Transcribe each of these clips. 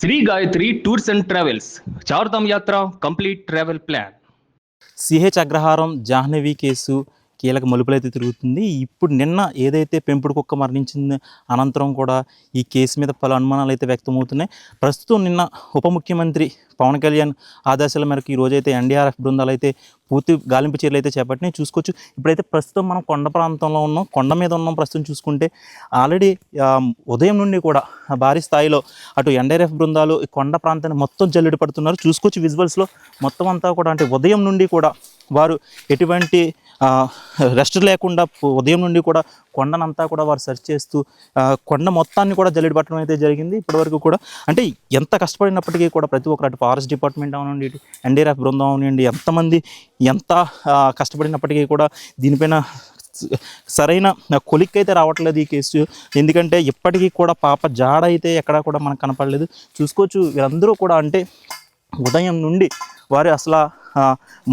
Shri Gayatri tours and travels Chardham Yatra complete travel plan. CH Agraharam Jahnavi case కీలక మలుపులైతే తిరుగుతుంది. ఇప్పుడు నిన్న ఏదైతే పెంపుడు కుక్క మరణించిన అనంతరం కూడా ఈ కేసు మీద పలు అనుమానాలు అయితే వ్యక్తమవుతున్నాయి. ప్రస్తుతం నిన్న ఉప ముఖ్యమంత్రి పవన్ కళ్యాణ్ ఆదేశాల మేరకు ఈరోజైతే ఎన్డీఆర్ఎఫ్ బృందాలు అయితే పూర్తి గాలింపు చర్యలు అయితే చేపట్టినాయి. చూసుకోవచ్చు, ఇప్పుడైతే ప్రస్తుతం మనం కొండ ప్రాంతంలో ఉన్నాం, కొండ మీద ఉన్నాం. ప్రస్తుతం చూసుకుంటే ఆల్రెడీ ఉదయం నుండి కూడా భారీ స్థాయిలో అటు ఎన్డీఆర్ఎఫ్ బృందాలు ఈ కొండ ప్రాంతాన్ని మొత్తం జల్లెడ పడుతున్నారు. చూసుకోవచ్చు విజువల్స్లో మొత్తం అంతా కూడా, అంటే ఉదయం నుండి కూడా వారు ఎటువంటి రెస్ట్ లేకుండా ఉదయం నుండి కూడా కొండనంతా కూడా వారు సెర్చ్ చేస్తూ కొండ మొత్తాన్ని కూడా జల్లెడ పట్టడం అయితే జరిగింది. ఇప్పటివరకు కూడా అంటే ఎంత కష్టపడినప్పటికీ కూడా ప్రతి ఒక్కరు, అటు ఫారెస్ట్ డిపార్ట్మెంట్ అవనండి, ఇటు ఎన్డీఆర్ఎఫ్ బృందం అవనండి, ఎంతమంది ఎంత కష్టపడినప్పటికీ కూడా దీనిపైన సరైన కొలిక్ అయితే రావట్లేదు ఈ కేసు. ఎందుకంటే ఇప్పటికీ కూడా పాప జాడ అయితే ఎక్కడా కూడా మనకు కనపడలేదు. చూసుకోవచ్చు, వీరందరూ కూడా అంటే ఉదయం నుండి వారు అసలు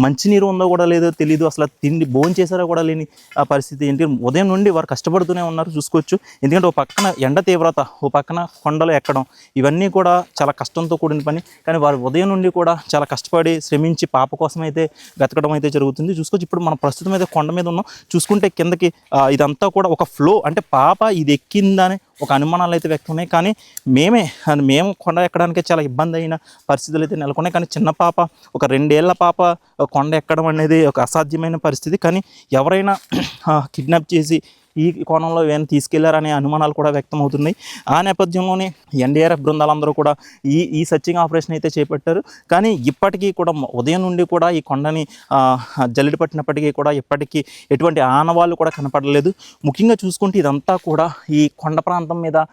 మంచినీరు ఉందో కూడా లేదో తెలియదు, అసలు తిండి భోజనం చేశారో కూడా లేని పరిస్థితి. ఏంటి ఉదయం నుండి వారు కష్టపడుతూనే ఉన్నారు. చూసుకోవచ్చు, ఎందుకంటే ఓ పక్కన ఎండ తీవ్రత, ఓ పక్కన కొండలు ఎక్కడం, ఇవన్నీ కూడా చాలా కష్టంతో కూడిన పని. కానీ వారు ఉదయం నుండి కూడా చాలా కష్టపడి శ్రమించి పాప కోసం అయితే వెతకడం అయితే జరుగుతుంది. చూసుకోవచ్చు, ఇప్పుడు మనం ప్రస్తుతం అయితే కొండ మీద ఉన్నాం. చూసుకుంటే కిందకి ఇదంతా కూడా ఒక ఫ్లో, అంటే పాప ఇది ఎక్కిందని ఒక అనుమానాలు అయితే వ్యక్తం ఉన్నాయి. కానీ మేము కొండ ఎక్కడానికే చాలా ఇబ్బంది అయిన పరిస్థితులు అయితే నెలకొన్నాయి. కానీ చిన్న పాప, ఒక 2 ఏళ్ల పాప కొండ ఎక్కడం అనేది ఒక అసాధ్యమైన పరిస్థితి. కానీ ఎవరైనా కిడ్నాప్ చేసి ఈ కోణంలో ఏమైనా తీసుకెళ్లారనే అనుమానాలు కూడా వ్యక్తం అవుతున్నాయి. ఆ నేపథ్యంలోనే ఎన్డీఆర్ఎఫ్ బృందాలందరూ కూడా ఈ సర్చింగ్ ఆపరేషన్ అయితే చేపట్టారు. కానీ ఇప్పటికీ కూడా ఉదయం నుండి కూడా ఈ కొండని జల్లెడ పట్టినప్పటికీ కూడా ఇప్పటికీ ఎటువంటి ఆనవాళ్ళు కూడా కనపడలేదు. ముఖ్యంగా చూసుకుంటే ఇదంతా కూడా ఈ కొండ ప్రాంతం మీద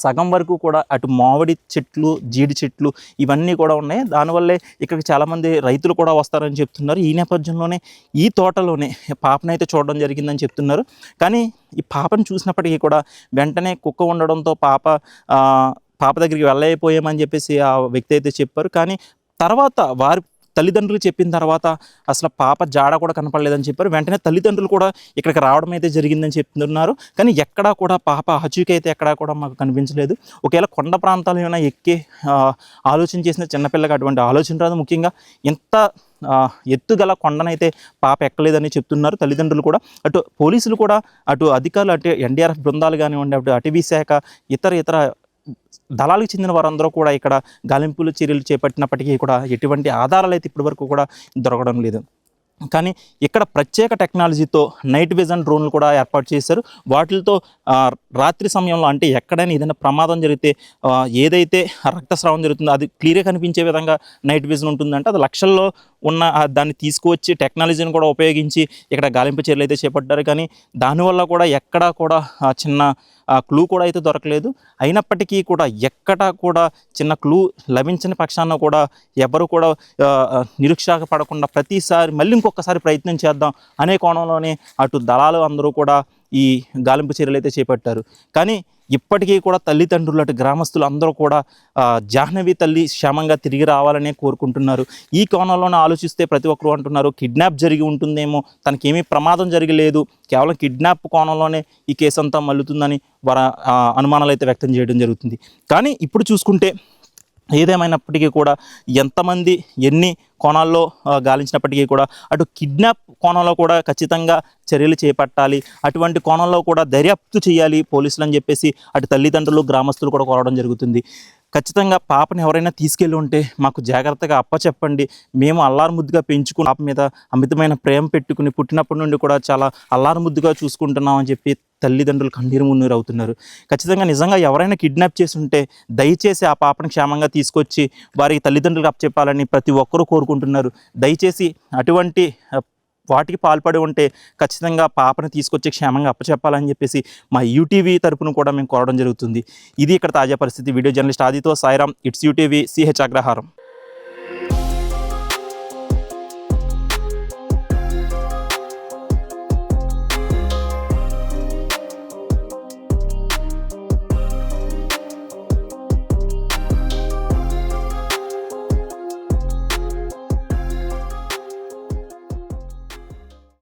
సగం వరకు కూడా అటు మామిడి చెట్లు, జీడి చెట్లు ఇవన్నీ కూడా ఉన్నాయి. దానివల్లే ఇక్కడికి చాలామంది రైతులు కూడా వస్తారని చెప్తున్నారు. ఈ నేపథ్యంలోనే ఈ తోటలోనే పాపనైతే చూడడం జరిగిందని చెప్తున్నారు. కానీ ఈ పాపను చూసినప్పటికీ కూడా వెంటనే కుక్క ఉండడంతో పాప దగ్గరికి వెళ్ళైపోయామని చెప్పేసి ఆ వ్యక్తి అయితే చెప్పారు. కానీ తర్వాత వారి తల్లిదండ్రులు చెప్పిన తర్వాత అసలు పాప జాడ కూడా కనపడలేదని చెప్పారు. వెంటనే తల్లిదండ్రులు కూడా ఇక్కడికి రావడం అయితే జరిగిందని చెప్తున్నారు. కానీ ఎక్కడా కూడా పాప ఆచూకీ అయితే ఎక్కడా కూడా మాకు కనిపించలేదు. ఒకవేళ కొండ ప్రాంతాలు ఏమైనా ఎక్కి ఆలోచన చేసిన చిన్నపిల్లకి అటువంటి ఆలోచన రాదు. ముఖ్యంగా ఎంత ఎత్తుగల కొండనైతే పాప ఎక్కలేదని చెప్తున్నారు తల్లిదండ్రులు కూడా. అటు పోలీసులు కూడా, అటు అధికారులు, అటు ఎన్డీఆర్ఎఫ్ బృందాలు కానివ్వండి, అటు అటవీ శాఖ, ఇతర దళాలకు చెందిన వారందరూ కూడా ఇక్కడ గాలింపులు చర్యలు చేపట్టినప్పటికీ కూడా ఎటువంటి ఆధారాలు అయితే ఇప్పటివరకు కూడా దొరకడం లేదు. కానీ ఇక్కడ ప్రత్యేక టెక్నాలజీతో నైట్ విజన్ డ్రోన్లు కూడా ఏర్పాటు చేశారు. వాటితో రాత్రి సమయంలో, అంటే ఎక్కడైనా ఏదైనా ప్రమాదం జరిగితే ఏదైతే రక్తస్రావం జరుగుతుందో అది క్లియర్గా కనిపించే విధంగా నైట్ విజన్ ఉంటుందంటే అది లక్షల్లో ఉన్న దాన్ని తీసుకువచ్చి టెక్నాలజీని కూడా ఉపయోగించి ఇక్కడ గాలింపు చర్యలు అయితే చేపట్టారు. కానీ దానివల్ల కూడా ఎక్కడా కూడా చిన్న క్లూ కూడా అయితే దొరకలేదు. అయినప్పటికీ కూడా ఎక్కడా కూడా చిన్న క్లూ లభించని పక్షాన కూడా ఎవరు కూడా నిరుత్సాహపడకుండా ప్రతిసారి మళ్ళీ ఇంకొకసారి ప్రయత్నం చేద్దాం అనే కోణంలోనే అటు దళాలు అందరూ కూడా ఈ గాలింపు చర్యలు అయితే చేపట్టారు. కానీ ఇప్పటికీ కూడా తల్లిదండ్రులు, అటు గ్రామస్తులు అందరూ కూడా జాహ్నవి తల్లి క్షేమంగా తిరిగి రావాలనే కోరుకుంటున్నారు. ఈ కోణంలోనే ఆలోచిస్తే ప్రతి ఒక్కరు అంటున్నారు కిడ్నాప్ జరిగి ఉంటుందేమో, తనకేమీ ప్రమాదం జరగలేదు, కేవలం కిడ్నాప్ కోణంలోనే ఈ కేసు అంతా మల్లుతుందని వారి అనుమానాలు అయితే వ్యక్తం చేయడం జరుగుతుంది. కానీ ఇప్పుడు చూసుకుంటే ఏదేమైనప్పటికీ కూడా ఎంతమంది ఎన్ని కోణాల్లో గాలించినప్పటికీ కూడా అటు కిడ్నాప్ కోణంలో కూడా ఖచ్చితంగా చర్యలు చేపట్టాలి, అటువంటి కోణంలో కూడా దర్యాప్తు చేయాలి పోలీసులు అని చెప్పేసి అటు తల్లిదండ్రులు, గ్రామస్తులు కూడా కోరడం జరుగుతుంది. ఖచ్చితంగా పాపని ఎవరైనా తీసుకెళ్ళి ఉంటే మాకు జాగ్రత్తగా అప్పచెప్పండి, మేము అల్లారుముద్దుగా పెంచుకుని పాప మీద అమితమైన ప్రేమ పెట్టుకుని పుట్టినప్పటి నుండి కూడా చాలా అల్లారుముద్దుగా చూసుకుంటున్నాం అని చెప్పి తల్లిదండ్రులు కన్నీరు మున్నీరు అవుతున్నారు. ఖచ్చితంగా నిజంగా ఎవరైనా కిడ్నాప్ చేసి ఉంటే దయచేసి ఆ పాపను క్షేమంగా తీసుకొచ్చి వారికి తల్లిదండ్రులకు అప్పచెప్పాలని ప్రతి ఒక్కరూ కోరుకుంటున్నారు. దయచేసి అటువంటి వాటికి పాల్పడి ఉంటే ఖచ్చితంగా పాపను తీసుకొచ్చి క్షేమంగా అప్పచెప్పాలని చెప్పేసి మా యూటీవీ తరపున కూడా మేము కోరడం జరుగుతుంది. ఇది ఇక్కడ తాజా పరిస్థితి. వీడియో జర్నలిస్ట్ ఆదితో Sairam, it's UTV, CH Agraharam.